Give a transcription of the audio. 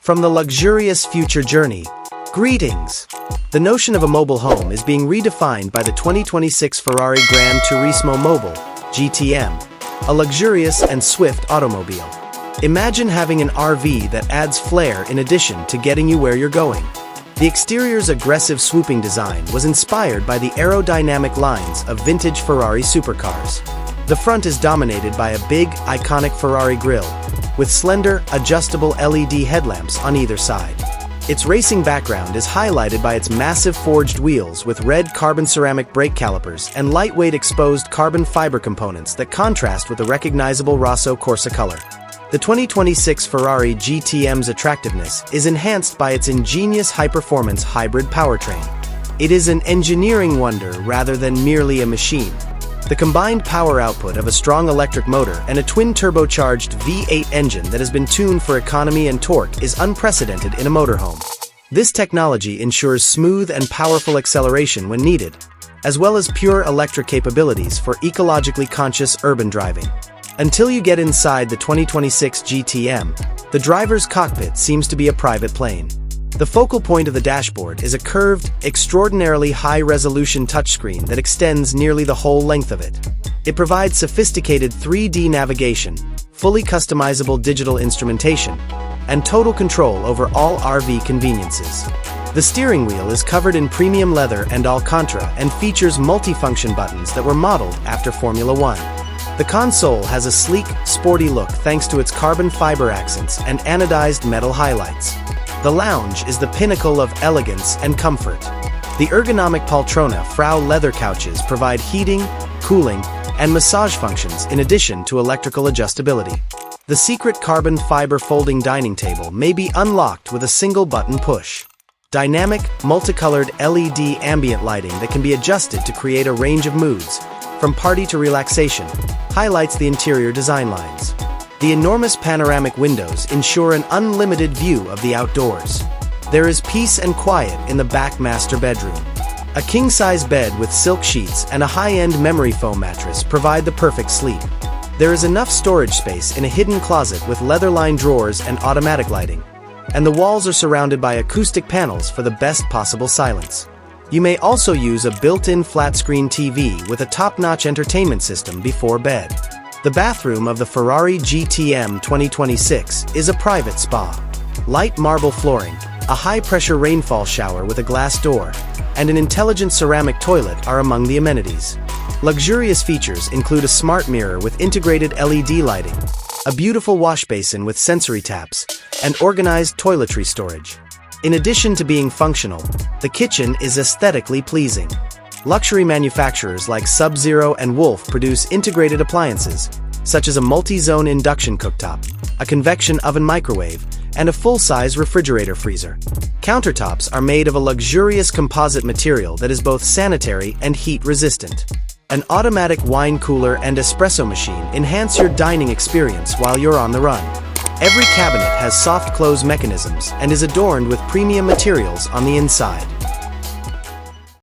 From the luxurious future journey, greetings! The notion of a mobile home is being redefined by the 2026 Ferrari Gran Turismo Mobile, GTM, a luxurious and swift automobile. Imagine having an RV that adds flair in addition to getting you where you're going. The exterior's aggressive swooping design was inspired by the aerodynamic lines of vintage Ferrari supercars. The front is dominated by a big, iconic Ferrari grille, with slender, adjustable LED headlamps on either side. Its racing background is highlighted by its massive forged wheels with red carbon ceramic brake calipers and lightweight exposed carbon fiber components that contrast with the recognizable Rosso Corsa color. The 2026 Ferrari GTM's attractiveness is enhanced by its ingenious high-performance hybrid powertrain. It is an engineering wonder rather than merely a machine. The combined power output of a strong electric motor and a twin-turbocharged V8 engine that has been tuned for economy and torque is unprecedented in a motorhome. This technology ensures smooth and powerful acceleration when needed, as well as pure electric capabilities for ecologically conscious urban driving. Until you get inside the 2026 GTM, the driver's cockpit seems to be a private plane. The focal point of the dashboard is a curved, extraordinarily high-resolution touchscreen that extends nearly the whole length of it. It provides sophisticated 3D navigation, fully customizable digital instrumentation, and total control over all RV conveniences. The steering wheel is covered in premium leather and Alcantara and features multifunction buttons that were modeled after Formula One. The console has a sleek, sporty look thanks to its carbon fiber accents and anodized metal highlights. The lounge is the pinnacle of elegance and comfort. The ergonomic poltrona Frau leather couches provide heating, cooling, and massage functions in addition to electrical adjustability. The secret carbon fiber folding dining table may be unlocked with a single button push. Dynamic, multicolored LED ambient lighting that can be adjusted to create a range of moods, from party to relaxation, highlights the interior design lines. The enormous panoramic windows ensure an unlimited view of the outdoors. There is peace and quiet in the back master bedroom. A king-size bed with silk sheets and a high-end memory foam mattress provide the perfect sleep. There is enough storage space in a hidden closet with leather-lined drawers and automatic lighting. And the walls are surrounded by acoustic panels for the best possible silence. You may also use a built-in flat-screen TV with a top-notch entertainment system before bed. The bathroom of the Ferrari GTM 2026 is a private spa. Light marble flooring, a high-pressure rainfall shower with a glass door, and an intelligent ceramic toilet are among the amenities. Luxurious features include a smart mirror with integrated LED lighting, a beautiful wash basin with sensory taps, and organized toiletry storage. In addition to being functional, the kitchen is aesthetically pleasing. Luxury manufacturers like Sub-Zero and Wolf produce integrated appliances, such as a multi-zone induction cooktop, a convection oven microwave, and a full-size refrigerator freezer. Countertops are made of a luxurious composite material that is both sanitary and heat-resistant. An automatic wine cooler and espresso machine enhance your dining experience while you're on the run. Every cabinet has soft close mechanisms and is adorned with premium materials on the inside.